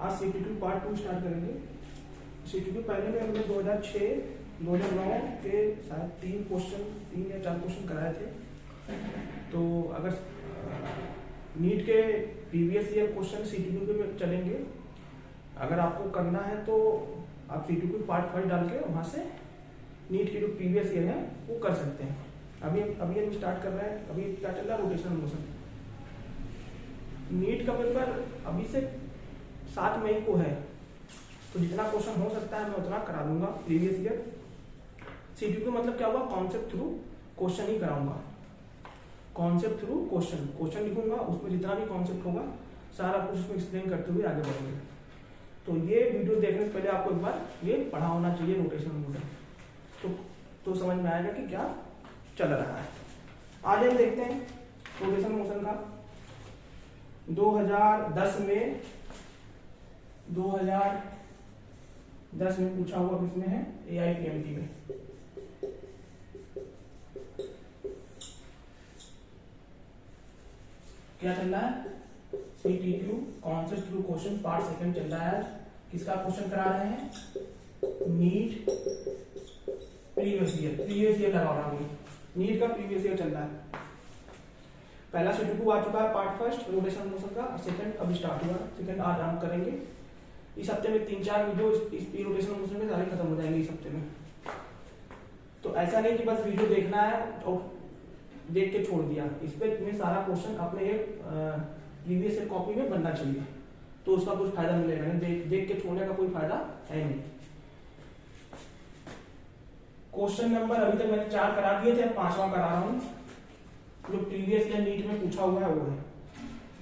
आज CTQ part 2 start करेंगे। CTQ पहले में हमने 2006-2009 के शायद 3 या 4 क्वेश्चन कराए थे। तो अगर नीट के प्रीवियस ईयर क्वेश्चन CTQ के में चलेंगे, अगर आपको करना है तो आप CTQ पार्ट 5 डाल के वहाँ से नीट के जो प्रीवियस ईयर है वो कर सकते हैं। अभी हम स्टार्ट कर रहे हैं। अभी क्या चल रहा है, रोटेशनल मोशन। नीट का पेपर अभी से 7 मई को है, तो जितना क्वेश्चन हो सकता है मैं उतना करा दूंगा प्रीवियस ईयर। CTQ मतलब क्या हुआ, कॉन्सेप्ट थ्रू क्वेश्चन ही कराऊंगा। कॉन्सेप्ट थ्रू क्वेश्चन लिखूंगा, उसमें जितना भी कॉन्सेप्ट होगा सारा कुछ उसमें एक्सप्लेन करते हुए आगे बढ़ेंगे। तो ये वीडियो देखने से पहले आपको एक बार ये पढ़ा होना चाहिए रोटेशनल मोशन, तो समझ में आएगा कि क्या चल रहा है। आज हम देखते हैं रोटेशनल मोशन का। 2010 में पूछा हुआ किसमें है, AIPMT में। क्या चल रहा है, CTQ concept through question part 2 चल रहा है। किसका क्वेश्चन करा रहे हैं, नीट प्रीवियस ईयर लगा रहा हूँ। नीट का प्रीवियस ईयर चल रहा है। पहला CTQ आ चुका है पार्ट 1 रोटेशनल मोशन का, सेकंड अभी स्टार्ट हुआ। सेकंड आज हम करेंगे। इस हफ्ते में 3-4 वीडियो इस रोटेशनल मोशन में सारे खत्म हो जाएंगे इस हफ्ते में। तो ऐसा नहीं कि बस वीडियो देखना है और देख के छोड़ दिया। इस पे तुम्हें सारा क्वेश्चन अपने एक प्रीवियस ईयर कॉपी में बनना चाहिए, तो उसका कुछ फायदा मिलेगा नहीं। देख के छोड़ने का कोई फायदा है नहीं। क्वेश्चन नंबर अभी तक मैंने 4 करा दिए थे, 5वां करा रहा हूं। जो प्रीवियस ईयर नीट में पूछा हुआ है वो है।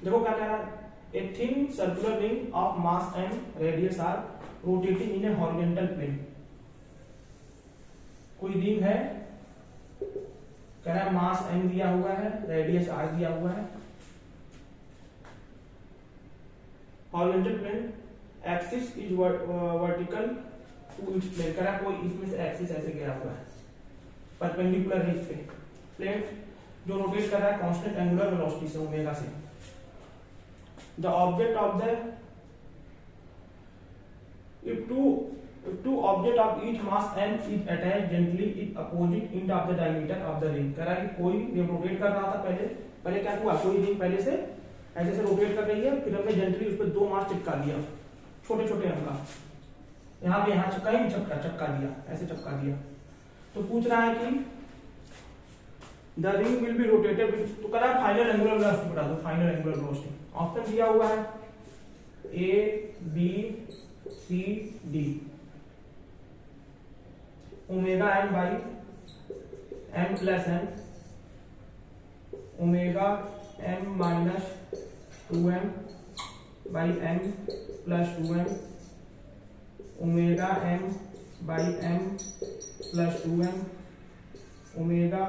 देखो क्या कह रहा है, a thin circular ring of mass and radius R rotating in a horizontal plane. कोई रिंग है, कह रहा है मास m दिया हुआ है, रेडियस r दिया हुआ है, horizontal plane, axis is vertical to its plane. कह रहा है कोई इसमें से एक्सिस ऐसे गया हुआ है, परपेंडिकुलर है इस पे। प्लेन जो रोटेट कर रहा है कांस्टेंट एंगुलर वेलोसिटी से, ओमेगा से। The object of the if two object of each mass m is attached gently in opposite end of the diameter of the ring। कह रहा है कि कोई ये रोटेट कर रहा था, पहले क्या हुआ, कोई रिंग पहले से ऐसे से रोटेट कर रही है, फिर हमने जेंटली उस पर 2 मास चिपका दिया, छोटे छोटे रंग का। यहाँ पे यहाँ कहीं भी चपका दिया, ऐसे चपका दिया। तो पूछ रहा है कि the ring will be rotated, तो कह रहा है फाइनल एंगुलर वेलोसिटी बता दो। फाइनल एंगुलर वेलोसिटी ऑप्शन दिया हुआ है A B C D, omega m by m plus m, omega m minus 2m by m plus 2m, omega m by m plus 2m, omega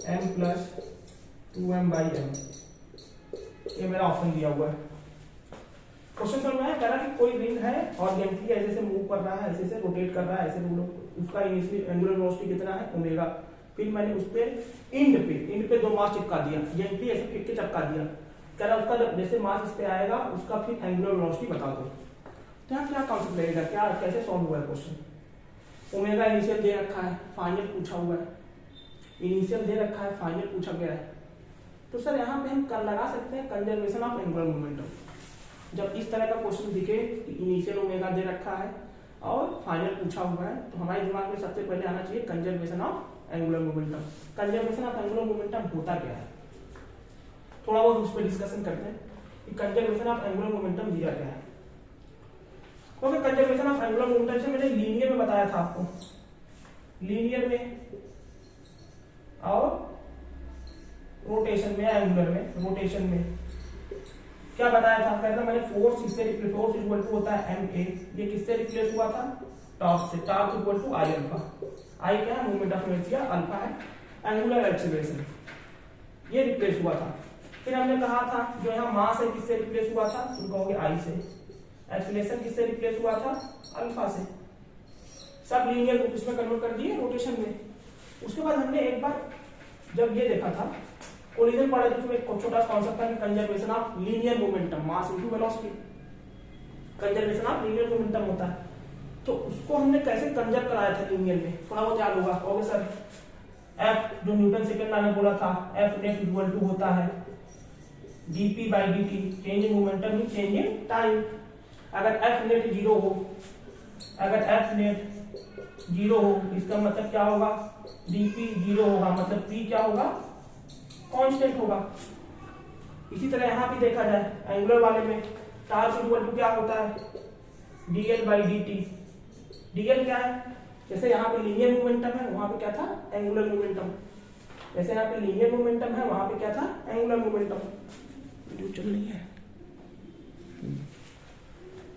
m plus 2m by m। ये मेरा option दिया हुआ है। Question समझ में आया। कह रहा है कि कोई रिंग है और जेंटली ऐसे से मूव कर रहा है, ऐसे से रोटेट कर रहा है, ऐसे उसका इनिशियल एंगुलर वेलोसिटी कितना है, ओमेगा। फिर मैंने उस पे इंड पे 2 मास चिपका दिया, जेंटली ऐसे फिर के चिपका दिया। कह रहा उसका जैसे मास इस पे आएगा उसका फिर एंगुलर वेलोसिटी बता दो। तो यहाँ क्या कॉन्सेप्ट लगेगा, क्या कैसे सॉल्व हुआ है क्वेश्चन। ओमेगा इनिशियल दे रखा है, फाइनल पूछा हुआ है। इनिशियल दे रखा है, फाइनल पूछा गया है। तो सर यहाँ पे हम लगा सकते हैं कंजर्वेशन ऑफ एंगुलर मोमेंटम। जब इस तरह का क्वेश्चन दिखे कि इनिशियल ओमेगा दे रखा है और फाइनल पूछा हुआ है, तो हमारे दिमाग में सबसे पहले आना चाहिए conservation of angular momentum. Conservation of angular momentum होता क्या है, थोड़ा बहुत उस पर डिस्कशन करते हैं कि कंजर्वेशन ऑफ एंगुलर मोमेंटम दिया क्या है। क्योंकि कंजर्वेशन ऑफ एंगुलर मोमेंटम से मैंने लीनियर में बताया था आपको, लीनियर में और रोटेशन में, एंगुलर में। रोटेशन में क्या बताया था, कहता मैंने फोर्स इससे फोर्स इक्वल टू होता है ma। ये किससे रिप्लेस हुआ था, टॉर्क से। Torque equal to I alpha. I क्या है, मोमेंट ऑफ इनर्शिया, अल्फा है एंगुलर एक्सीलरेशन, ये रिप्लेस हुआ था। फिर हमने कहा था जो यहाँ मास है किससे रिप्लेस हुआ था, तुम कहोगे आई से। एक्सीलरेशन किससे रिप्लेस हुआ था, अल्फा से। सब लीनियर को किसमें कन्वर्ट कर दिए, रोटेशन में। उसके बाद हमने एक बार जब ये देखा था कोलिजन पड़ा, जिसमें एक छोटा कॉन्सेप्ट था कि conservation of linear momentum, mass into velocity. Conservation of linear momentum होता है। तो उसको हमने कैसे कंजर्व कराया था लीनियर में, थोड़ा बहुत याद होगा। ओके सर, एफ जो न्यूटन सेकंड लॉ में बोला था, एफ नेट इक्वल टू होता है dp by dt, change in momentum he change in time. अगर एफ नेट 0 हो, अगर एफ नेट 0 हो, इसका मतलब क्या होगा, dp 0 होगा, मतलब p क्या होगा, कांस्टेंट होगा। इसी तरह यहां भी देखा जाए एंगुलर वाले में, टार्क इक्वल टू क्या होता है, dl बाई dt। dl क्या है, जैसे यहाँ पे लीनियर मोमेंटम है, वहां पे क्या था, एंगुलर मोमेंटम। जैसे यहाँ पे लीनियर मोमेंटम है, वहां पे क्या था, एंगुलर मोमेंटम। वीडियो चल रही है।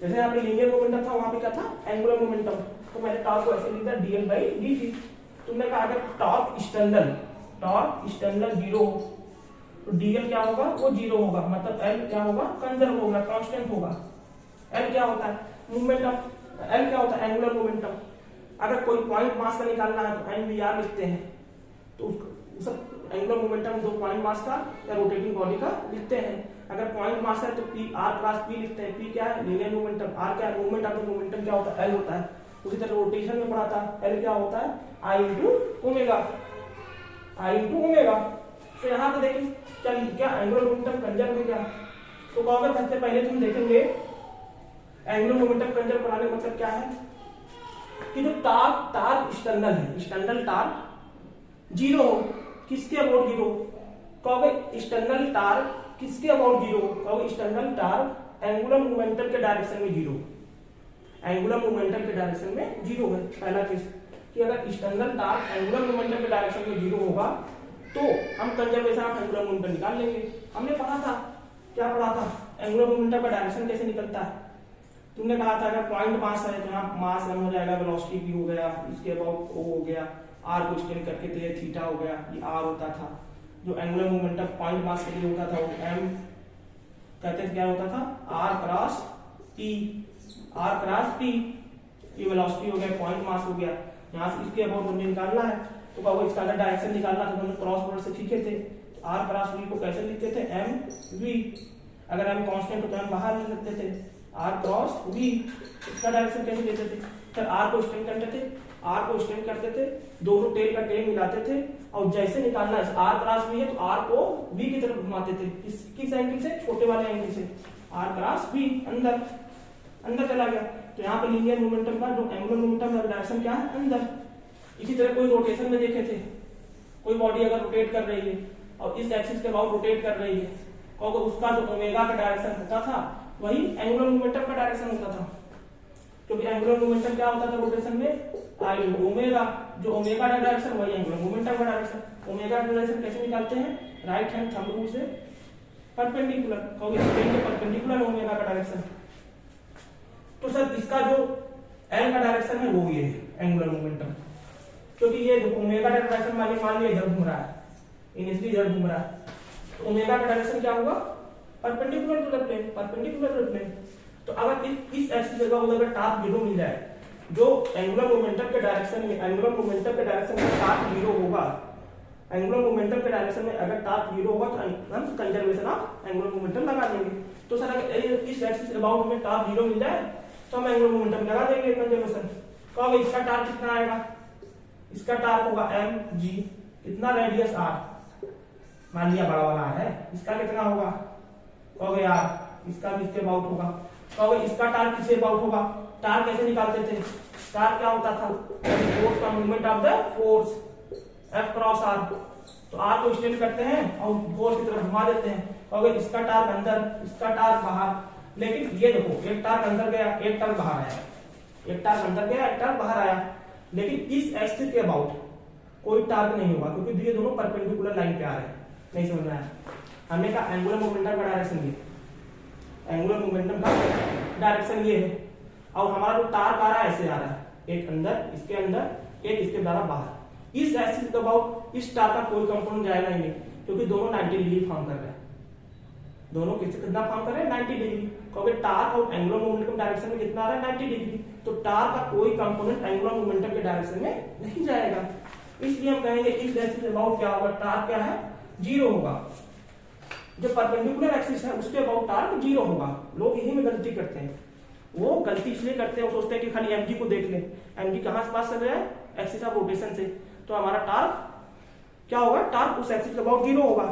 जैसे यहाँ पे लीनियर मोमेंटम था, वहां पे क्या था, एंगुलर मोमेंटम। तो मैंने टॉर्क को ऐसे लिखा dl बाई dt। तुमने कहा अगर टॉर्क एक्सटर्नल 0 हो तो dl क्या होगा, वो 0 होगा, मतलब l क्या होगा, कंजर्व होगा, कांस्टेंट होगा। l क्या होता है, मूवमेंट ऑफ, l क्या होता है, एंगुलर मोमेंटम। अगर कोई पॉइंट मास का निकालना है तो NVR लिखते हैं, तो उस एंगुलर मोमेंटम जो पॉइंट मास का या रोटेटिंग बॉडी का लिखते हैं। अगर पॉइंट मास है तो P R क्रॉस P लिखते हैं। P क्या है, लीनियर मोमेंटम, R क्या है, मूवमेंट ऑफ द मोमेंटम क्या होता है, L होता है। उसी तरह रोटेशन में पढ़ा था, L क्या होता है, I into omega, I into omega. तो यहाँ पे देखें क्या एंगुलर मोमेंटम कंजर्व है क्या, तो कहोगे सबसे पहले तुम देखेंगे एंगुलर मोमेंटम कंजर्व कराने मतलब क्या है कि जो टार्क एक्सटर्नल है, एक्सटर्नल टार्क 0 हो, किसके अबाउट 0, कहोगे एक्सटर्नल टार्क किसके अबाउट 0, कहोगे एक्सटर्नल टार्क एंगुलर मोमेंटम के डायरेक्शन में 0, एंगुलर मोमेंटम के डायरेक्शन में 0 है। पहला केस कि अगर एक्सटर्नल टार्क एंगुलर मोमेंटम के डायरेक्शन में 0 होगा तो हम कंजर्वेशन ऑफ एंगुलर मोमेंटम निकाल लेंगे। हमने पढ़ा था, क्या पढ़ा था, एंगुलर मोमेंटम का डायरेक्शन कैसे निकलता है। तुमने कहा था अगर पॉइंट मास है तो यहाँ मास m हो जाएगा, वेलोसिटी v हो गया, इसके अबाउट o हो गया, r को एक्सटेंड करके तो ये थीटा हो गया, ये r होता था। जो एंगुलर मोमेंटम पॉइंट मास के लिए होता था वो m कहते थे क्या होता था, r क्रॉस p, ये वेलोसिटी हो गया, पॉइंट मास हो गया। यहाँ से इसके अबाउट मुझे निकालना है तो बाबू इसका अगर डायरेक्शन निकालना तो हमने क्रॉस प्रोडक्ट से सीखे थे। तो r क्रॉस v को कैसे लिखते थे, mv। अगर m कांस्टेंट हो तो हम बाहर लिख सकते थे r क्रॉस v। इसका डायरेक्शन कैसे लेते थे, फिर r को एक्सटेंड करते थे, दोनों टेल का टेल मिलाते थे और जैसे निकालना है r क्रॉस v है तो r को v की तरफ घुमाते थे, किस एंगल से, छोटे वाले एंगल से, r क्रॉस v अंदर चला गया। तो यहाँ पे लीनियर मोमेंटम का जो एंगुलर मोमेंटम का डायरेक्शन क्या है, अंदर। इसी तरह कोई रोटेशन में देखे थे, कोई बॉडी अगर रोटेट कर रही है और इस एक्सिस के अबाउट रोटेट कर रही है, क्योंकि उसका जो ओमेगा का डायरेक्शन होता था वही एंगुलर मोमेंटम का डायरेक्शन होता था। क्योंकि एंगुलर मोमेंटम क्या होता था रोटेशन में, आई ओमेगा, जो ओमेगा का डायरेक्शन वही एंगुलर मोमेंटम का डायरेक्शन। ओमेगा का डायरेक्शन कैसे निकालते हैं, राइट हैंड थंब रूल से परपेंडिकुलर, क्योंकि स्प्रिंग के परपेंडिकुलर ओमेगा का डायरेक्शन। तो सर इसका जो एल का डायरेक्शन है वो ये है एंगुलर मोमेंटम, क्योंकि ये जो ओमेगा का डायरेक्शन मान लिया इधर घूम रहा है, इनिशियली इधर घूम रहा है, तो ओमेगा का डायरेक्शन क्या होगा, परपेंडिकुलर टू द प्लेन। तो अगर इस एक्सिस जगह अगर टार्क 0 मिल जाए, जो एंगुलर मोमेंटम के डायरेक्शन में टार्क 0 होगा, एंगुलर मोमेंटम के डायरेक्शन में अगर टार्क 0 होगा तो हम कंजर्वेशन ऑफ एंगुलर मोमेंटम लगा देंगे। तो सर अगर इस एक्सिस अबाउट में टार्क 0 मिल जाए तो हम एंगुलर मोमेंटम लगा देंगे कंजर्वेशन। तो अब इसका टार्क कितना आएगा, इसका टार्क होगा mg, कितना, रेडियस r, मान लिया बड़ा वाला है, इसका कितना होगा, कहोगे यार इसका भी इसके अबाउट होगा, कहोगे इसका टार्क किसके अबाउट होगा। टार्क कैसे निकालते थे, टार्क क्या होता था, फोर्स का movement of the force F cross r। तो r को एक्सटेंड करते हैं और फोर्स की तरफ घुमा देते हैं, कहोगे इसका टार्क अंदर, इसका टार्क बाहर। लेकिन ये देखो, एक टार्क अंदर गया, एक टार्क बाहर आया, एक टार्क अंदर गया, एक टार्क बाहर आया। लेकिन इस एक्सिस के अबाउट कोई टार्क नहीं होगा, क्योंकि ये दोनों परपेंडिकुलर लाइन पे आ रहे हैं। नहीं समझ में आया, हमने कहा एंगुलर मोमेंटम का डायरेक्शन ये, एंगुलर मोमेंटम का डायरेक्शन ये है, और हमारा जो टार्क आ रहा है ऐसे आ रहा है, एक अंदर, इसके अंदर, एक इसके द्वारा बाहर। इस एक्सिस के अबाउट इस टार्क का कोई कंपोनेंट जाएगा ही नहीं, क्योंकि दोनों 90 डिग्री फॉर्म कर रहे हैं, दोनों कितना फॉर्म कर रहे हैं, 90 डिग्री। क्योंकि टार्क और एंगुलर मोमेंटम डायरेक्शन में कितना आ रहा है, 90 डिग्री। तो टार्क का कोई कंपोनेंट एंगुलर मोमेंटम के डायरेक्शन में नहीं जाएगा, इसलिए हम कहेंगे इस एक्सिस के अबाउट क्या होगा, टार्क क्या है, 0 होगा। जो परपेंडिकुलर एक्सिस है उसके अबाउट टार्क 0 होगा। लोग यही में गलती करते हैं, वो गलती इसलिए करते हैं, वो सोचते हैं कि खाली mg को देख ले, mg कहाँ से पास कर रहा है, एक्सिस ऑफ रोटेशन से, तो हमारा टार्क क्या होगा, टार्क उस एक्सिस के अबाउट 0 होगा।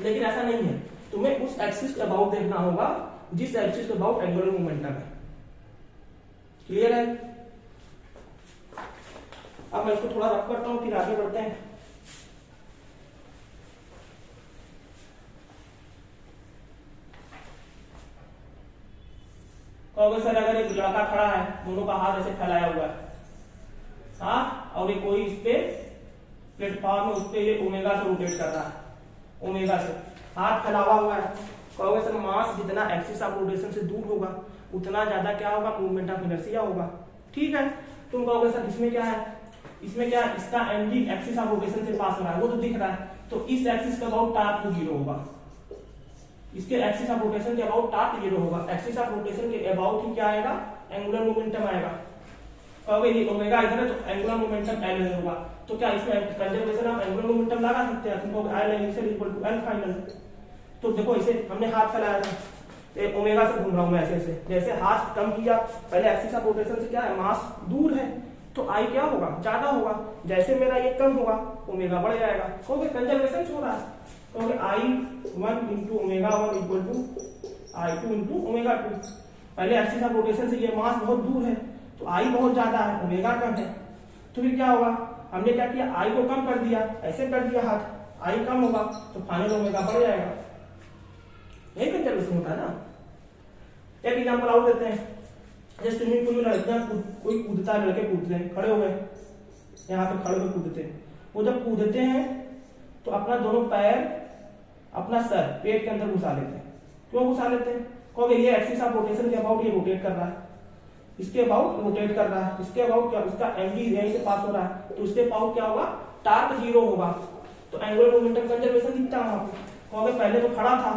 लेकिन ऐसा नहीं है, तुम्हें उस एक्सिस के अबाउट देखना होगा जिस एक्सिस के अबाउट एंगुलर मोमेंटम है। क्लियर है? अब मैं इसको थोड़ा रफ करता हूं, फिर आगे बढ़ते हैं। कहोगे सर अगर एक लड़का खड़ा है, दोनों का हाथ ऐसे फैलाया हुआ है, हाँ, और ये कोई इस पे प्लेटफॉर्म में उस पे ये ओमेगा से रोटेट कर रहा है, ओमेगा से हाथ फैलावा हुआ है, कहोगे सर मास जितना एक्सिस ऑफ रोटेशन से दूर होगा उतना ज्यादा क्या होगा, मूवमेंट ऑफ इनर्शिया होगा। ठीक है, तुम कहोगे सर इसमें क्या है, इसमें क्या है, इसका mg एक्सिस ऑफ रोटेशन से पास हो रहा है, वो तो दिख रहा है, तो इस एक्सिस का अबाउट टार्क 0 होगा, इसके एक्सिस ऑफ रोटेशन के अबाउट टार्क 0 होगा। एक्सिस ऑफ रोटेशन के अबाउट ही क्या आएगा, एंगुलर मोमेंटम आएगा। कहोगे ये ओमेगा इधर है तो एंगुलर मोमेंटम L होगा, तो क्या इसमें कंजर्वेशन ऑफ एंगुलर मोमेंटम लगा सकते हैं, तुम कहोगे L initial equal to L final. तो देखो इसे हमने हाथ फैलाया था, ओमेगा से घूम रहा हूं मैं ऐसे ऐसे, जैसे हाथ कम किया, पहले एक्सिस ऑफ रोटेशन से क्या है, मास दूर है, तो आई क्या होगा, ज्यादा होगा, जैसे मेरा ये कम होगा ओमेगा बढ़ जाएगा। कहोगे कंजर्वेशन हो रहा है, कहोगे I1 into omega 1 equal to I2 into omega 2। पहले एक्सिस ऑफ रोटेशन से ये मास बहुत दूर है, तो I बहुत ज्यादा है, ओमेगा कम है, तो फिर क्या होगा, हमने क्या किया, I को कम कर दिया, ऐसे कर दिया हाथ, I कम होगा तो फाइनल ओमेगा बढ़ जाएगा। यही कंजर्वेशन होता है ना। एक एग्जांपल और देते हैं, जैसे स्विमिंग पूल में लड़कियां कोई कूदता है, लड़के कूदते हैं, खड़े हो गए यहाँ पे, खड़े होकर कूदते हैं, वो जब कूदते हैं तो अपना दोनों पैर अपना सर पेट के अंदर घुसा लेते हैं। क्यों घुसा लेते हैं, कहोगे ये एक्सिस ऑफ रोटेशन के अबाउट ये रोटेट कर रहा है, इसके अबाउट रोटेट कर रहा है, इसके अबाउट क्या, इसका mg यहीं से पास हो रहा है, तो इसके अबाउट क्या होगा, टार्क 0 होगा, तो एंगुलर मोमेंटम कंजर्वेशन दिखता है वहां पे। कहोगे पहले तो खड़ा था,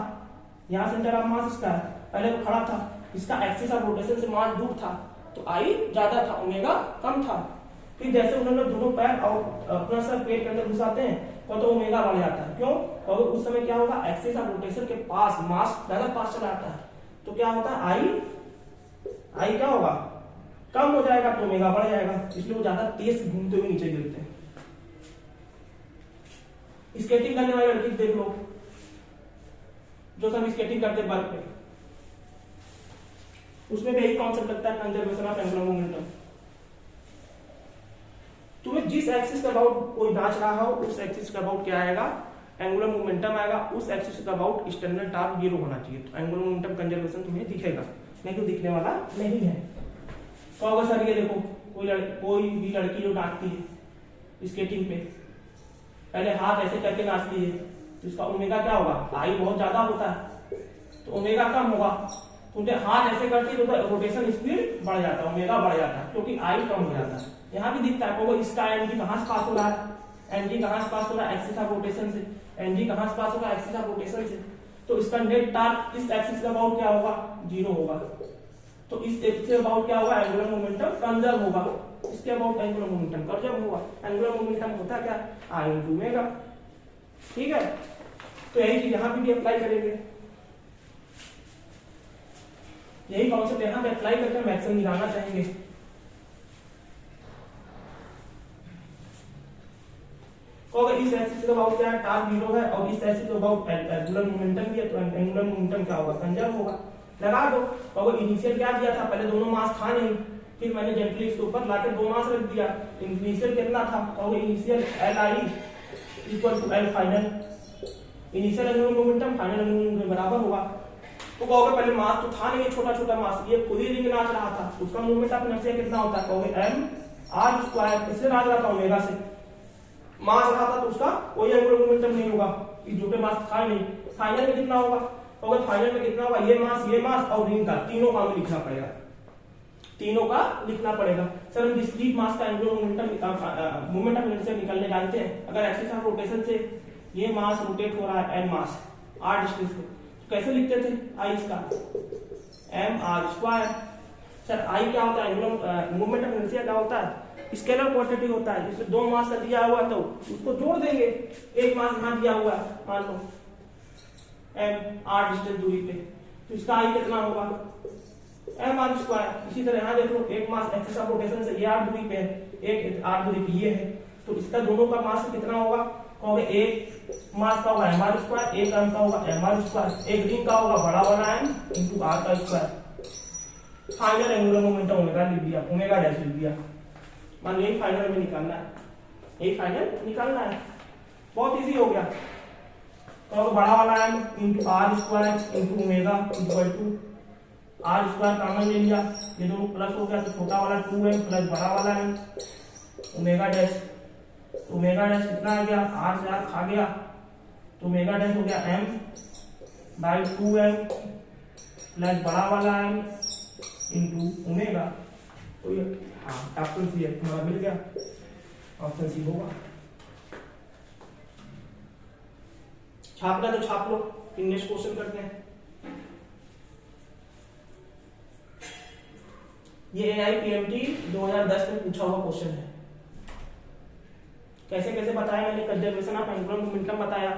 यहाँ सेंटर ऑफ मास इसका है, पहले तो खड़ा था, इसका एक्सिस ऑफ रोटेशन से मास दूर था, तो आई ज्यादा था, ओमेगा कम था। फिर जैसे उन्होंने दोनों पैर और अपना सर पेट के अंदर घुसाते हैं तो ओमेगा बढ़ जाता है। क्यों, क्योंकि उस समय क्या होगा, एक्सिस ऑफ रोटेशन के पास मास ज्यादा पास चला आता है, तो क्या होता है, आई क्या होगा, कम हो जाएगा, तो ओमेगा बढ़ जाएगा, इसलिए वो ज्यादा तेज घूमते हुए नीचे गिरते हैं। स्केटिंग करने वाली लड़की देख लो, जो सब स्केटिंग करते हैं बर्फ पे, उसमें भी यही कॉन्सेप्ट लगता है, कंजर्वेशन ऑफ एंगुलर मोमेंटम। तुम्हें जिस एक्सिस का अबाउट कोई नाच रहा हो, उस एक्सिस का अबाउट क्या आएगा, एंगुलर मोमेंटम आएगा, उस एक्सिस का अबाउट एक्सटर्नल टार्क 0 होना चाहिए, तो एंगुलर मोमेंटम कंजर्वेशन तुम्हें दिखेगा, नहीं तो दिखने वाला नहीं है। तो अगर सर ये देखो, कोई भी लड़की जो नाचती है स्केटिंग पे, पहले हाथ ऐसे करके नाचती है, तो इसका ओमेगा क्या होगा, आई बहुत ज्यादा होता है, तो ओमेगा कम होगा, उनके हाथ ऐसे करती है तो रोटेशन स्पीड बढ़ जाता है, ओमेगा बढ़ जाता है, क्योंकि आई कम हो जाता है। यहाँ भी दिखता है, इसका एनजी कहां से पास हो रहा है, एनजी कहां से पास हो रहा है, एक्सिस ऑफ रोटेशन से, एनजी कहां से पास हो रहा है, एक्सिस ऑफ रोटेशन से, तो इसका नेट टार्क इस एक्सिस का अबाउट क्या होगा, 0 होगा, तो इस एक्सिस के अबाउट क्या होगा, एंगुलर मोमेंटम कंजर्व होगा, इसके अबाउट एंगुलर मोमेंटम कंजर्व होगा। एंगुलर मोमेंटम होता है क्या, आई इंटू ओमेगा। ठीक है, तो यही चीज यहाँ भी अप्लाई करेंगे, यही कॉन्सेप्ट यहाँ पे अप्लाई करके मैक्सिमम निकालना चाहेंगे। इस एक्सिस का अबाउट क्या है, टार्क 0 है, और इस एक्सिस का अबाउट एंगुलर मोमेंटम भी है, तो एंगुलर मोमेंटम क्या होगा, कंजर्व होगा। लगा दो, और इनिशियल क्या दिया था, पहले दोनों मास था नहीं, फिर मैंने जेंटली इसके ऊपर लाके 2 मास रख दिया। इनिशियल कितना था, और initial Li equal to L final, initial angular momentum final angular momentum बराबर होगा। तो कहोगे पहले मास तो था नहीं, छोटा छोटा मास, ये खुद ही रिंग नाच रहा था, उसका मूवमेंट ऑफ इनर्शिया कितना होता है, कहोगे mr², इससे नाच रहा था ओमेगा से, मास रहा था तो उसका कोई एंगुलर मोमेंटम नहीं होगा, इस छोटे मास था नहीं। फाइनल में कितना होगा, कहोगे फाइनल में कितना होगा, ये मास और रिंग का, तीनों का हमें लिखना पड़ेगा, तीनों का लिखना पड़ेगा। सर हम डिस्क्रीट मास का angular momentum moment of inertia निकालने जानते हैं, अगर एक्सिस ऑफ रोटेशन से ये मास रोटेट हो रहा है n मास r डिस्टेंस पे, तो कैसे लिखते थे, आई इसका mr²। सर आई क्या होता है, एंगुलर मोमेंट ऑफ इनर्शिया क्या होता है, स्केलर क्वांटिटी होता है, जिसमें 2 मास का दिया हुआ तो उसको जोड़ देंगे, एक मास यहाँ दिया हुआ है, मान लो m r डिस्टेंस दूरी पे, तो इसका आई कितना होगा, एम आर स्क्वायर। इसी तरह यहाँ देख लो, एक मास एक्सिस ऑफ रोटेशन से ये आर दूरी पे है, एक आर दूरी पे ये है, तो इसका दोनों का मास कितना होगा? कहोगे एक मास का होगा एम आर स्क्वायर, एक एम का होगा एम आर स्क्वायर, एक रिंग का होगा बड़ा वाला एम इंटू आर का square. Final angular momentum omega लिख दिया, ओमेगा डैश लिख दिया। मान यही फाइनल में निकालना है, यही फाइनल निकालना है, बहुत इजी हो गया। तो बड़ा वाला M into R square into omega equal to R square common ले लिया, ये दोनों प्लस हो गया, तो छोटा वाला 2m प्लस बड़ा वाला M omega dash. Omega dash कितना आ गया? आर से आर खा गया, तो ओमेगा डैश हो गया m बाई 2m प्लस बड़ा वाला m इंटू ओमेगा। तो ये हाँ ऑप्शन सी है तुम्हारा, मिल गया, ऑप्शन सी होगा। छापना तो छाप लो, नेक्स्ट क्वेश्चन करते हैं। ये AIPMT 2010 में पूछा हुआ क्वेश्चन है। कैसे कैसे बताया मैंने? कंजर्वेशन ऑफ एंगुलर मोमेंटम बताया,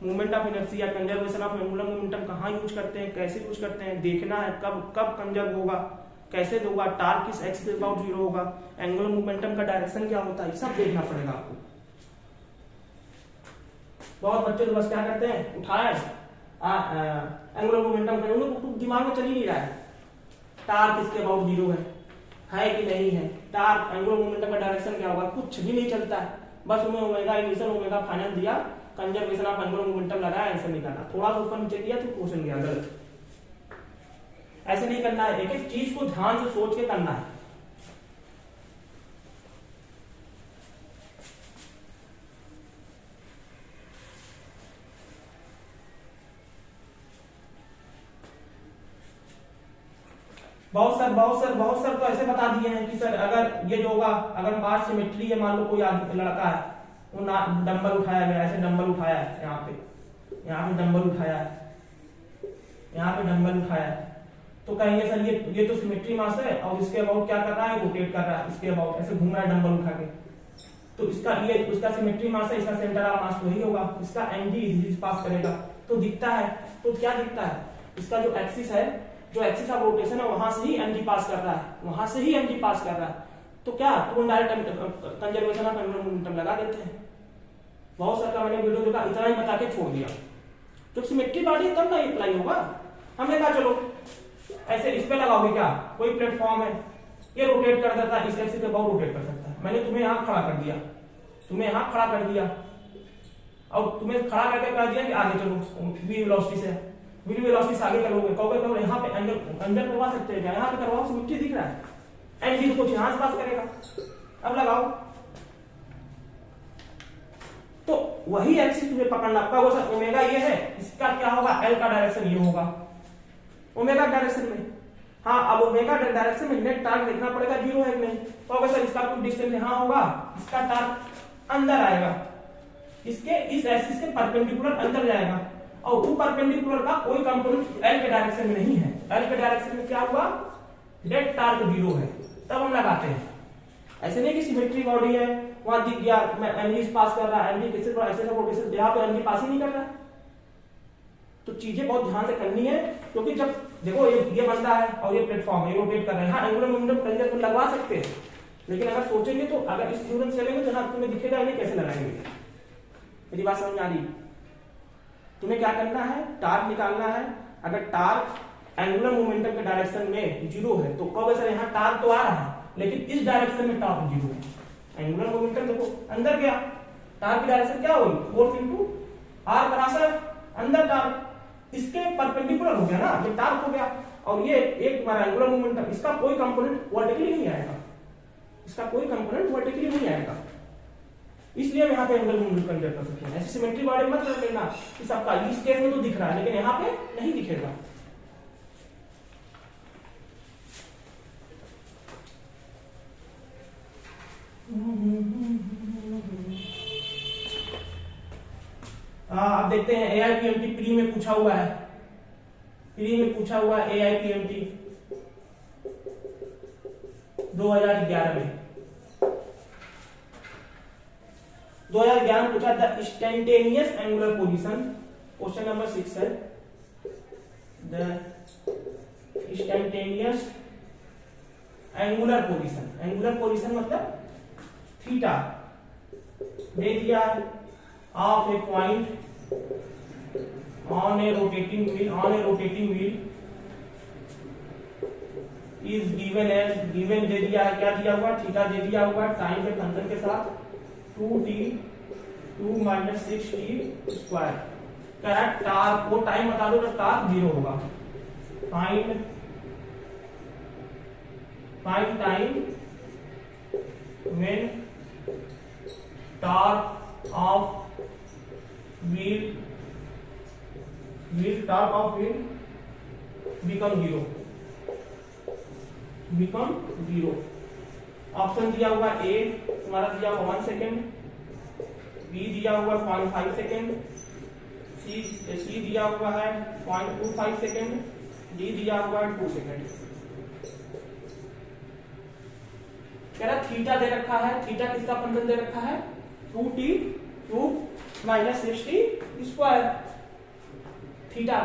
movement of inertia, conservation of angular momentum कहाँ यूज करते हैं, कैसे यूज करते हैं, देखना है कब कब कंजर्व होगा, कैसे होगा, टार्क किस एक्स के अबाउट 0 होगा, एंगुलर मोमेंटम का डायरेक्शन क्या होता है, सब देखना पड़ेगा आपको। बहुत बच्चे तो बस क्या करते हैं, उठाए एंगुलर मोमेंटम का, उनको दिमाग में चल ही नहीं रहा है टार्क किसके अबाउट 0 है कि नहीं है, टार्क एंगुलर मोमेंटम का डायरेक्शन क्या होगा, कुछ भी नहीं चलता है। बस उन्हें ओमेगा इनिशियल ओमेगा फाइनल दिया, कंजर्वेशन ऑफ एंगुलर मोमेंटम लगाया, आंसर निकाला। थोड़ा सा ऊपर नीचे दिया तो क्वेश्चन गया गलत। ऐसे नहीं करना है, एक एक चीज को ध्यान से सोच के करना है। बहुत सर तो ऐसे बता दिए हैं कि सर अगर ये जो होगा, अगर मास सिमेट्री है, मान लो कोई लड़का है, वो डंबल उठाया गया, ऐसे डंबल उठाया है, यहाँ पे डंबल उठाया है, यहाँ पे डंबल उठाया है, तो कहेंगे सर ये तो सिमेट्री मास है, और इसके अबाउट क्या कर रहा है, रोटेट कर रहा है, इसके अबाउट ऐसे घूम रहा है डंबल उठा के, तो इसका ये उसका सिमेट्री मास है, इसका सेंटर ऑफ मास वही होगा, इसका mg पास करेगा, तो दिखता है, तो क्या दिखता है, इसका जो एक्सिस है, जो एक्सिस ऑफ रोटेशन है, वहां से ही mg पास कर रहा है, वहां से ही mg पास कर रहा है, तो क्या तो direct conservation of angular momentum लगा देते हैं। बहुत सारा मैंने वीडियो देखा, इतना ही बता के छोड़ दिया। जब सिमेट्री बॉडी तब ना अप्लाई होगा। हमने कहा चलो ऐसे इस पे लगाओगे, क्या कोई प्लेटफॉर्म है, ये रोटेट कर देता है, इस एक्सिस पे बहुत रोटेट कर सकता है, मैंने तुम्हें यहाँ खड़ा कर दिया, तुम्हें यहाँ खड़ा कर दिया, और तुम्हें खड़ा करके कह दिया कि आगे चलो वी वेलोसिटी से, वी वेलोसिटी से आगे चलोगे, कहोगे कहो यहाँ पे अंदर करवा सकते हैं क्या, यहाँ पे करवाओ, सिमेट्री दिख रहा है, एनजी को यहाँ से पास करेगा। अब लगाओ, तो वही एक्सिस तुम्हें पकड़ना, कहोगे सर ओमेगा ये है, इसका क्या होगा, एल का डायरेक्शन ये होगा ओमेगा डायरेक्शन में। हाँ, अब ओमेगा डायरेक्शन में नेट टार्क देखना पड़ेगा 0 है कि नहीं, कहोगे सर इसका कुछ डिस्टेंस यहाँ होगा, इसका टार्क अंदर आएगा, इसके इस एक्सिस के परपेंडिकुलर अंदर जाएगा, और वो परपेंडिकुलर का कोई कंपोनेंट एल के डायरेक्शन में नहीं है, एल के डायरेक्शन में क्या हुआ, नेट टार्क 0 है, तब हम लगाते हैं। ऐसे नहीं कि सिमेट्री बॉडी है, वहां दिख गया एनजी पास कर रहा है, एनजी किसी तरह ऐसे रोटेशन, यहाँ पे एनजी पास ही नहीं कर रहा है। तो चीजें बहुत ध्यान से करनी है, क्योंकि जब देखो ये बंदा है और ये प्लेटफॉर्म है, ये रोटेट कर रहा है, हाँ एंगुलर मोमेंटम कंजर को लगवा सकते हैं, लेकिन अगर सोचेंगे तो अगर इस ड्यूरेंस चलेंगे तो ना तुम्हें दिखेगा नहीं कैसे लगाएंगे। मेरी बात समझ आ रही? तुम्हें क्या करना है, टार्क निकालना है। अगर टार्क एंगुलर मोमेंटम के डायरेक्शन में 0 है तो कब सर यहाँ टार्क तो आ रहा है, लेकिन इस डायरेक्शन में टार्क 0 है। एंगुलर मोमेंटम देखो अंदर गया, टार्क की डायरेक्शन क्या होगी, फोर्स इनटू आर क्रॉसर, अंदर टार्क, इसके परपेंडिकुलर हो गया ना, ये टार्क हो गया, और ये एक हमारा एंगुलर मोमेंटम, इसका कोई कंपोनेंट वर्टिकली नहीं आएगा, इसका कोई कंपोनेंट वर्टिकली नहीं आएगा, इसलिए हम यहाँ पे एंगुलर मोमेंटम कंसीडर कर सकते हैं। ऐसे सिमेट्री बॉडी मत कर लेना कि सबका इस केस में तो दिख रहा है लेकिन यहाँ पे नहीं दिखेगा। आप देखते हैं AIPMT प्री में पूछा हुआ है, प्री में पूछा हुआ है AIPMT 2011 में 2011 में पूछा the instantaneous angular position, question number 6 है, the instantaneous angular position, angular position मतलब थीटा दे दिया of a point on a rotating wheel is given as, given दे दिया है, क्या दिया हुआ, थीटा दे दिया हुआ टाइम के फंक्शन के साथ 2t 2 - 6t square. Correct torque, वो टाइम बता दो जब टार्क 0 होगा। Find time when torque of wheel become zero. Option दिया हुआ ए तुम्हारा दिया हुआ 1 सेकेंड, बी दिया हुआ 0.5 सेकेंड, सी दिया हुआ है 0.25 सेकेंड, डी दिया हुआ है 2 सेकेंड। कह रहा थीटा दे रखा है, थीटा किसका फंक्शन दे रखा है, 2t 2 - 6t स्क्वायर। थीटा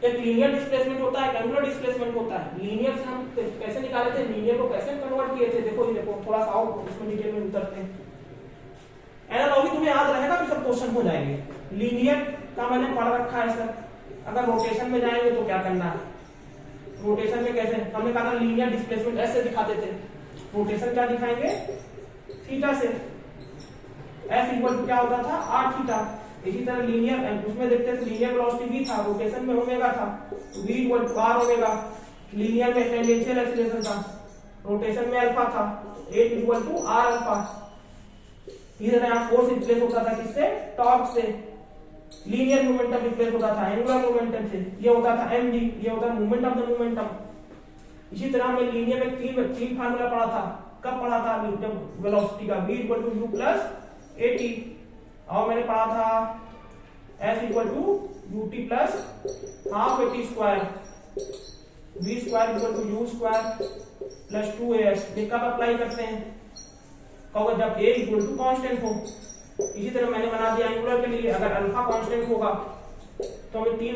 एक लीनियर डिस्प्लेसमेंट होता है, एंगुलर डिस्प्लेसमेंट होता है। लीनियर से हम कैसे निकाले थे, लीनियर को कैसे कन्वर्ट किए थे, देखो ये देखो, थोड़ा सा और इसमें डिटेल में उतरते हैं। एनालॉजी तुम्हें याद रहेगा तो सब क्वेश्चन हो जाएंगे। लीनियर का मैंने पढ़ रखा है सर, अगर रोटेशन में जाएंगे तो क्या करना है, रोटेशन में कैसे, हमने कहा था लीनियर डिस्प्लेसमेंट ऐसे दिखाते थे, रोटेशन क्या दिखाएंगे, थीटा से। एफ इक्वल टू क्या होता था, आर थीटा। इसी तरह लीनियर उसमें देखते थे, लीनियर वेलोसिटी v था, रोटेशन में ओमेगा था, v equal to r omega. Linear में टेंजेंशियल एक्सीलरेशन था, रोटेशन में अल्फा था, 8 इक्वल टू r अल्फा। इधर यहां फोर्स रिप्लेस होता था किससे, टॉर्क से। लीनियर मोमेंटम रिप्लेस होता था एंगुलर मोमेंटम से, ये होता था mg, ये होता है मोमेंट ऑफ द मोमेंटम। इसी तरह हमने लीनियर में तीन फार्मूला पढ़ा था, कब पढ़ा था, जब वेलोसिटी का v equal to u plus at, और मैंने पढ़ा था s equal to ut plus half at square, v square equal to u square plus 2as। कब अप्लाई करते हैं, कहोगे जब a इक्वल टू कांस्टेंट हो। इसी तरह मैंने बना दिया एंगुलर के लिए, अगर अल्फा कांस्टेंट होगा तो हमें 3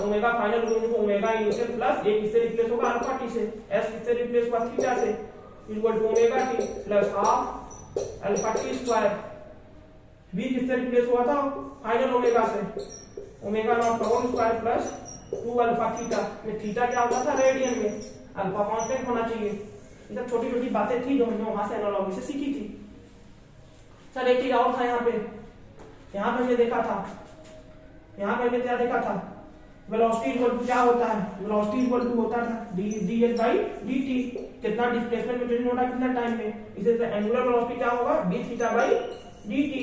omega final omega initial plus एक इससे रिप्लेस होगा अल्फा t से, s इससे रिप्लेस हुआ थीटा से, equal to omega t plus half alpha t square. v किससे रिप्लेस हुआ था, फाइनल ओमेगा से, ओमेगा नॉट का whole square plus 2 alpha theta. में थीटा क्या होता था, रेडियन में, अल्फा कांस्टेंट होना चाहिए। ये सब छोटी छोटी बातें थी जो हमने वहां से एनालॉजी से सीखी थी। सर एक चीज और था यहाँ पे हमने देखा था, यहाँ पे हमने क्या देखा था, वेलोसिटी इक्वल टू क्या होता है, वेलोसिटी इक्वल टू होता था dx बाई dt। कितना डिस्प्लेसमेंट में चेंज होता है कितना टाइम में, इसे एंगुलर वेलोसिटी क्या होगा, d theta by dt।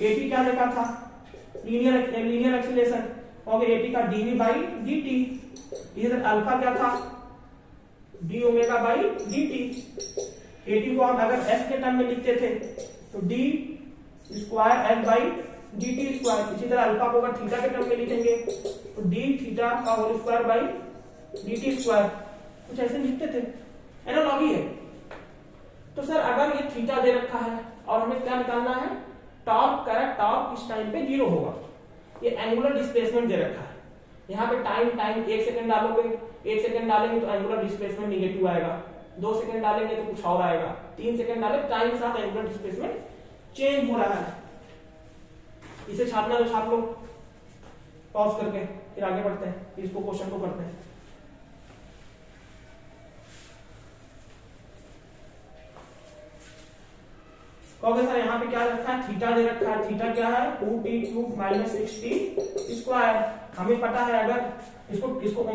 at क्या देखा था, लीनियर एक्सीलरेशन, और at का dv बाई dt। इधर अल्फा क्या था, d omega by dt। at को हम अगर s के टर्म में लिखते थे तो d square s by dt square. इसी तरह अल्फा को अगर थीटा के टर्म में लिखेंगे तो d थीटा का whole square by dt square. कुछ ऐसे लिखते थे, एनालॉजी है। तो सर अगर ये थीटा दे रखा है और हमें क्या निकालना है, टॉर्क। करेक्ट, टॉर्क इस टाइम पे 0 होगा। ये एंगुलर डिस्प्लेसमेंट दे रखा है, यहाँ पे टाइम 1 सेकंड डालोगे, 1 सेकंड डालेंगे तो एंगुलर डिस्प्लेसमेंट नेगेटिव आएगा, 2 सेकंड डालेंगे तो कुछ और आएगा, 3 सेकंड डाले, टाइम के साथ एंगुलर डिस्प्लेसमेंट चेंज हो रहा है। इसे छापना तो छाप लो पॉज करके, फिर आगे बढ़ते हैं, फिर इसको क्वेश्चन को करते हैं। कहोगे सर यहाँ पे क्या रखा है, थीटा दे रखा है, थीटा क्या है, 2t cube minus 6t square. हमें पता है अगर इसको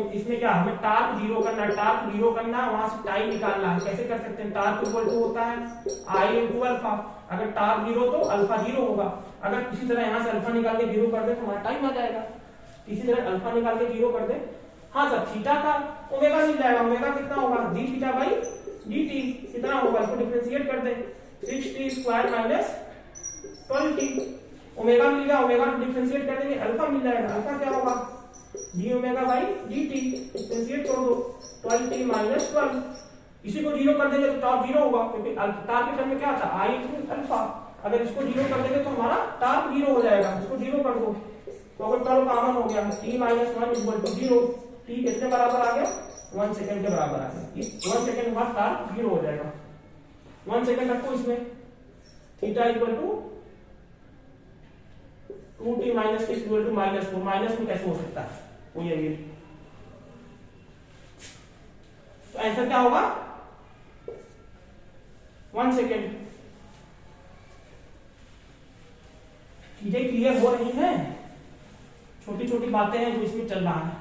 इसमें क्या हमें टार्क 0 करना है, टार्क 0 करना है, वहां से टाइम निकालना है। कैसे कर सकते हैं, टार्क इक्वल टू होता है i इंटू अल्फा। अगर टार्क 0 तो अल्फा 0 होगा। अगर किसी तरह यहाँ से अल्फा निकाल के 0 कर दे तो हमारा टाइम आ जाएगा। किसी तरह अल्फा निकाल के 0 कर दे, हाँ सर थीटा का ओमेगा मिल जाएगा। ओमेगा कितना होगा, d थीटा बाई dt कितना होगा, इसको डिफरेंशिएट कर दे, 6t square minus 12t। Omega मिल गया, ओमेगा डिफरेंशिएट कर देंगे, अल्फा मिल जाएगा। अल्फा क्या होगा, d omega by dt, differentiate कर दो, 12t माइनस 12। इसी को 0 कर देंगे तो टॉर्क 0 होगा, क्योंकि टार्क के टर्म में क्या था, i इंटू अल्फा। अगर इसको 0 कर देंगे तो हमारा टार्क 0 हो जाएगा। इसको 0 कर दो तो अगर टर्म कॉमन हो गया, t minus 1 equal to 0, t कितने बराबर आ गया 1 सेकंड के बराबर आ गया। ये 1 सेकंड बाद कार 0 हो जाएगा। 1 सेकंड रखो इसमें, theta equal to 2t minus 6 equal to -4। Minus में कैसे हो सकता है कोई ये, तो आंसर क्या होगा 1 सेकेंड। चीजें क्लियर हो रही हैं, छोटी छोटी बातें हैं जो इसमें चल रहा है।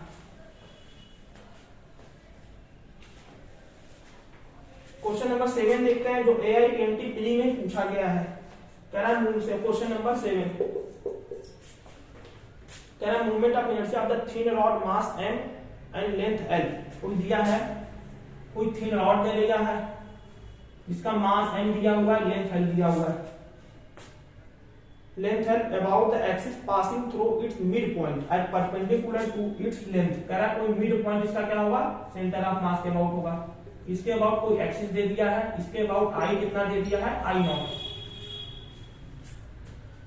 क्वेश्चन नंबर 7 देखते हैं जो AIPMT प्री में पूछा गया है। कह रहा है से क्वेश्चन नंबर 7 कह रहा है movement of inertia of the thin rod mass m and length l। कोई दिया है, कोई थिन रॉड दे दिया है जिसका मास m दिया हुआ है, लेंथ l दिया हुआ है। Length l about the axis passing through its mid point at perpendicular to its length. कह रहा है कोई मिड पॉइंट इसका क्या होगा, सेंटर ऑफ मास के अबाउट होगा। इसके अबाउट कोई एक्सिस दे दिया है, इसके अबाउट i कितना दे दिया है, I0।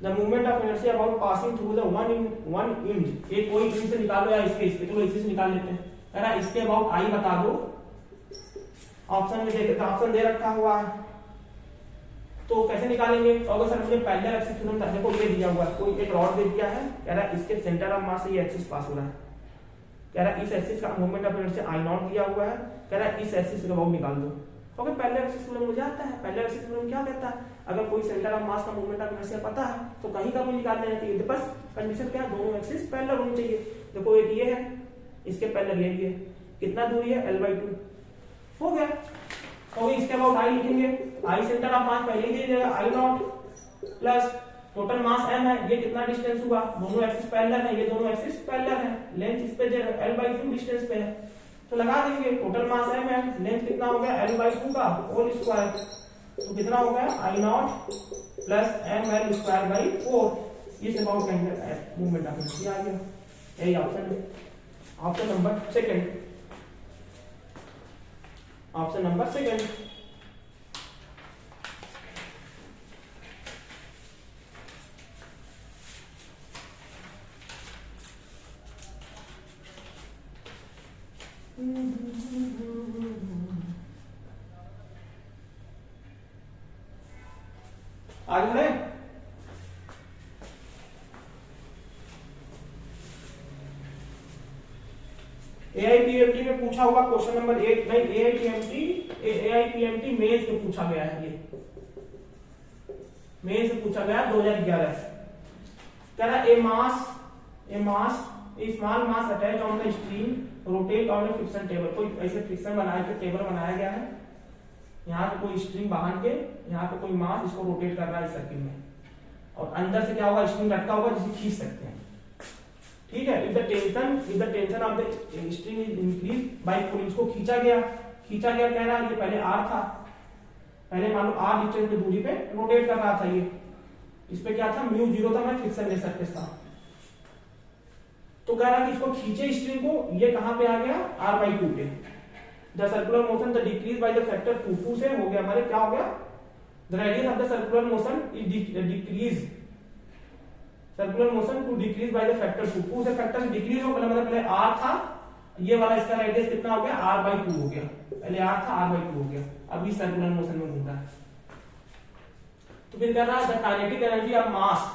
The movement of inertia about passing through the one inch. ये कोई इंच से निकालो या इसके चलो इसी से निकाल लेते हैं। कह रहा है इसके अबाउट i बता दो। ऑप्शन में देखे तो ऑप्शन दे रखा हुआ है, तो कैसे निकालेंगे? तो सर मुझे पहले एक्सिस थ्योरम था, देखो ये दिया हुआ है, कोई एक रॉड दे दिया है, कह रहा है इसके सेंटर ऑफ मास से ये एक्सिस पास हो रहा है। कह रहा है इस एक्सिस का मूवमेंट ऑफ इनर्शिया I0 दिया हुआ है। कह रहा है इस एक्सिस का अबाउट निकाल दो। ओके, पहले एक्सिस थ्योरम मुझे आता है। पहले एक्सिस थ्योरम क्या कहता है, अगर कोई सेंटर ऑफ मास का मूवमेंट ऑफ इनर्शिया पता है तो कहीं का भी निकाल लेना चाहिए। बस कंडीशन क्या है, दोनों एक्सिस पैरेलल होनी चाहिए। देखो एक ये है, इसके पैरेलल ये है, कितना दूरी है L/2 हो गया। तो इसके अबाउट I लिखेंगे, I सेंटर ऑफ मास पहले ही दे देगा I0 plus total mass m है, ये कितना डिस्टेंस हुआ, दोनों एक्सिस पैरेलल है, ये दोनों एक्सिस पैरेलल है, लेंथ इस पे L/2 डिस्टेंस पे है तो लगा देंगे टोटल मास m है, लेंथ कितना हो गया L/2 का होल स्क्वायर, तो कितना हो गया I0 प्लस mL²/4। इस अबाउट मूवमेंट ऑफ इनर्शिया आ गया। यही ऑप्शन है, option number second, option number second. आगे बढ़े। AIPMT में पूछा हुआ क्वेश्चन नंबर 8 नहीं, AIPMT मेंस में पूछा गया है। ये मेंस में पूछा गया 2011। कह रहा है a small mass attached on the string rotate on a friction table। कोई ऐसे फ्रिक्शन बनाया के टेबल बनाया गया है, यहाँ पे कोई स्ट्रिंग बांध के यहाँ पे कोई मास इसको रोटेट कर रहा है सर्किल में, और अंदर से क्या होगा, स्ट्रिंग लटका होगा जिसे खींच सकते हैं। ठीक है, if the tension of the string is increase by pulling, इसको खींचा गया कह रहा है, ये पहले R था, पहले मान लो R डिस्टेंस की दूरी पे रोटेट कर रहा था, ये इस पे क्या था μ0 था, मैं फ्रिक्शन ले सकते था। तो कह रहा कि इसको खींचे स्ट्रिंग को, ये कहां पे आ गया R/2 पे। The circular motion the decrease by the factor 2 से हो गया हमारे, क्या हो गया, the radius of the circular motion is decrease, circular motion to decrease by the factor 2 से फैक्टर से डिक्रीज हो गया, मतलब पहले R था, ये वाला इसका रेडियस कितना हो गया R/2 हो गया, पहले R था R/2 हो गया, अभी सर्कुलर मोशन में घूम रहा है। तो फिर कर रहा है the kinetic energy of mass,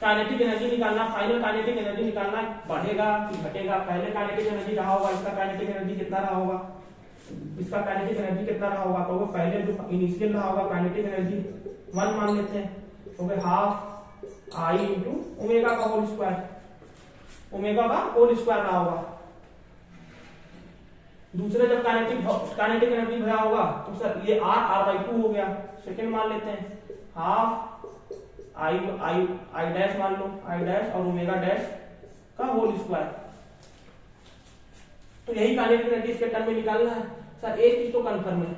kinetic energy निकालना, फाइनल काइनेटिक एनर्जी निकालना, बढ़ेगा कि घटेगा। पहले काइनेटिक एनर्जी रहा होगा, इसका काइनेटिक एनर्जी कितना रहा होगा, इसका काइनेटिक एनर्जी कितना रहा होगा, तो पहले जो इनिशियल रहा होगा काइनेटिक एनर्जी 1 मान लेते हैं, तो फिर हाफ I इंटू ओमेगा का होल स्क्वायर, ओमेगा का होल स्क्वायर रहा होगा। दूसरे जब काइनेटिक एनर्जी भरा होगा तो सर ये R/2 हो गया, सेकंड मान लेते हैं, हाफ I डैश मान लो, I डैश और ओमेगा डैश का होल स्क्वायर। तो यही काइनेटिक एनर्जी इसके टर्म में निकालना है। सर एक चीज तो कंफर्म है,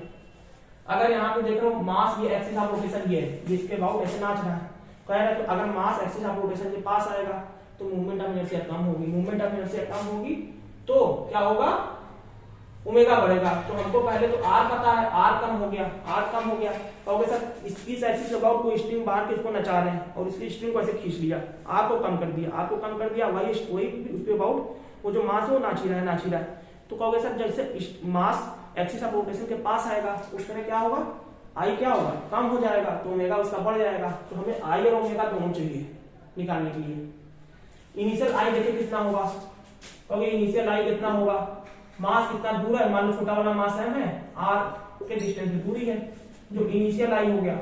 अगर यहाँ पे देख रहे हो मास ये एक्सिस ऑफ रोटेशन ये है, ये इसके अबाउट ऐसे नाच रहा है, कह रहा है तो अगर मास एक्सिस ऑफ रोटेशन के पास आएगा तो मूवमेंट ऑफ इनर्शिया कम होगी, मूवमेंट ऑफ इनर्शिया कम होगी तो क्या होगा, ओमेगा बढ़ेगा। तो हमको पहले तो R पता है, R कम हो गया, तो सर इसकी एक्सिस अबाउट कोई स्ट्रिंग बाहर के इसको नचा रहे हैं और इसकी स्ट्रिंग को ऐसे खींच लिया, R को कम कर दिया, वही उसके अबाउट वो जो मास है वो नाच ही रहा है। तो कहोगे सर जैसे मास एक्सिस ऑफ रोटेशन के पास आएगा उस तरह क्या होगा, आई क्या होगा, कम हो जाएगा, तो ओमेगा उसका बढ़ जाएगा। तो हमें आई और ओमेगा दोनों चाहिए निकालने के लिए। इनिशियल आई देखे कितना होगा, कहोगे इनिशियल आई कितना होगा, मास कितना दूर है, मान लो छोटा वाला मास है आर के डिस्टेंस की दूरी है, जो इनिशियल आई हो गया।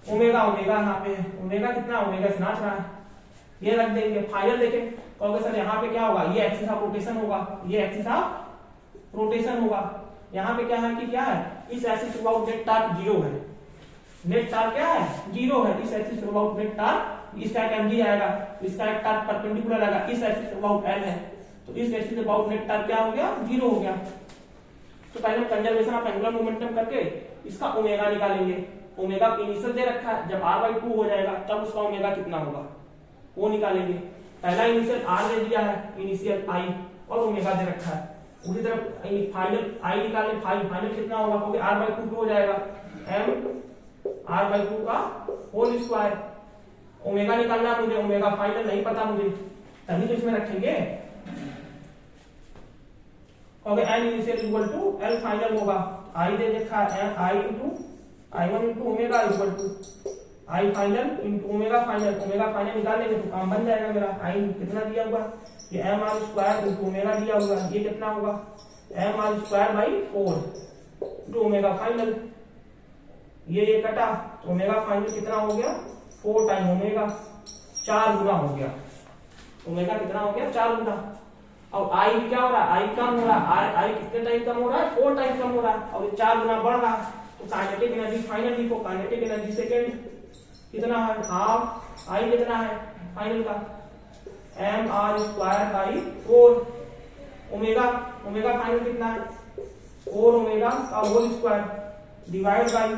ओमेगा यहाँ पे है, ओमेगा कितना, ओमेगा से नाच रहा है, ये रख देंगे। फाइनल देखें, कहोगे सर यहाँ पे क्या होगा, ये एक्सिस ऑफ रोटेशन होगा, ये एक्सिस ऑफ रोटेशन होगा। यहाँ पे क्या है कि क्या है, इस axis through out net torque 0 है, नेट टार्क क्या है 0 है, इस axis through out net torque, इसका एक mg आएगा, इसका एक टार्क परपेंडिकुलर आएगा, इस एक्सिस थ्रू आउट n है, तो इस axis through out net torque क्या हो गया 0 हो गया। तो पहले हम कंजर्वेशन ऑफ एंगुलर मोमेंटम करके इसका ओमेगा निकालेंगे। ओमेगा इनिशियल दे रखा है, जब r/2 हो जाएगा तब उसका ओमेगा कितना होगा वो निकालेंगे। पहला इनिशियल r दे दिया है, इनिशियल i और ओमेगा दे रखा है। उसी तरफ फाइनल i निकालने, फाइनल कितना होगा, क्योंकि r/2 हो जाएगा m r/2 का होल स्क्वायर। ओमेगा निकालना मुझे, ओमेगा फाइनल नहीं पता मुझे, तभी तो इसमें रखेंगे। n initial equal to l final होगा, i दे देखा है i into i1 into omega equal to i final into omega final. Omega final निकाल लेंगे तो काम बन जाएगा मेरा। i कितना दिया हुआ, ये mr स्क्वायर इंटू ओमेगा दिया हुआ, ये कितना होगा mr square by 4 into omega final. ये कटा तो ओमेगा फाइनल कितना हो गया 4 टाइम ओमेगा, 4 गुना हो गया ओमेगा, कितना हो गया 4 गुना। और आई भी क्या हो रहा है, आई कम हो रहा है, आई कितने टाइम कम हो रहा है 4 टाइम कम हो रहा है, और ये 4 गुना बढ़ रहा है। तो काइनेटिक एनर्जी फाइनल लिखो, काइनेटिक एनर्जी सेकेंड कितना है हाफ, आई कितना है फाइनल का M R square by 4 omega, omega final कितना है 4 ओमेगा का whole square divide by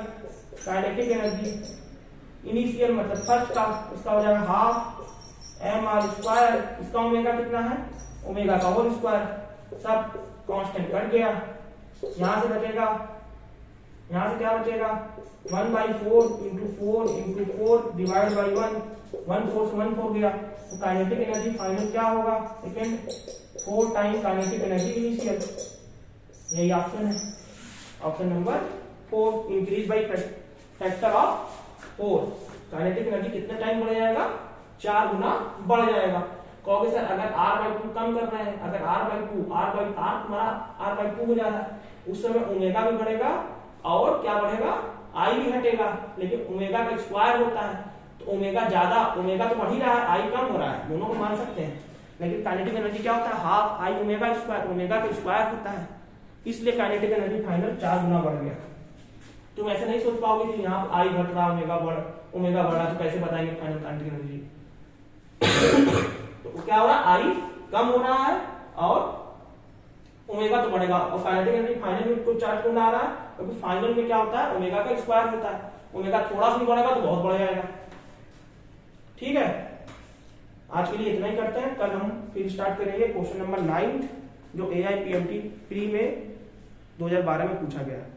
kinetic energy initial मतलब फर्स्ट का, उसका हो जाएगा हाफ एम आर स्क्वायर, इसका ओमेगा कितना है ओमेगा का होल स्क्वायर। सब कांस्टेंट कट गया, यहां से बचेगा, यहां से क्या बचेगा 1/4 इंटू 4 डिवाइड बाई 1 4 से 1 4 गया। तो काइनेटिक एनर्जी फाइनल क्या होगा second 4 time kinetic energy initial. यही ऑप्शन है, option number 4 increase by factor of 4। Kinetic energy कितने टाइम बढ़ जाएगा 4 गुना बढ़ जाएगा। कहोगे सर अगर r/2 कम करना है, अगर r/2 तुम्हारा r/2 हो जा रहा है, उस समय ओमेगा भी बढ़ेगा और क्या बढ़ेगा आई भी घटेगा, लेकिन ओमेगा का स्क्वायर होता है तो ओमेगा ज्यादा, ओमेगा तो बढ़ ही रहा है आई कम हो रहा है, दोनों को मान सकते हैं। लेकिन काइनेटिक एनर्जी क्या होता है हाफ आई ओमेगा स्क्वायर, ओमेगा का स्क्वायर होता है, इसलिए काइनेटिक एनर्जी फाइनल 4 गुना बढ़ गया। तुम ऐसे नहीं सोच पाओगे कि यहाँ आई घट रहा ओमेगा बढ़ रहा, तो कैसे बताएंगे फाइनल काइनेटिक एनर्जी। तो क्या हो रहा है आई कम हो रहा है और ओमेगा तो बढ़ेगा, और काइनेटिक एनर्जी फाइनल में कुछ 4 गुना आ रहा है, क्योंकि फाइनल में क्या होता है ओमेगा का स्क्वायर होता है, ओमेगा थोड़ा सा भी बढ़ेगा तो बहुत बढ़ जाएगा। ठीक है, आज के लिए इतना ही करते हैं, कल हम फिर स्टार्ट करेंगे क्वेश्चन नंबर 9 जो AIPMT प्री में 2012 में पूछा गया है।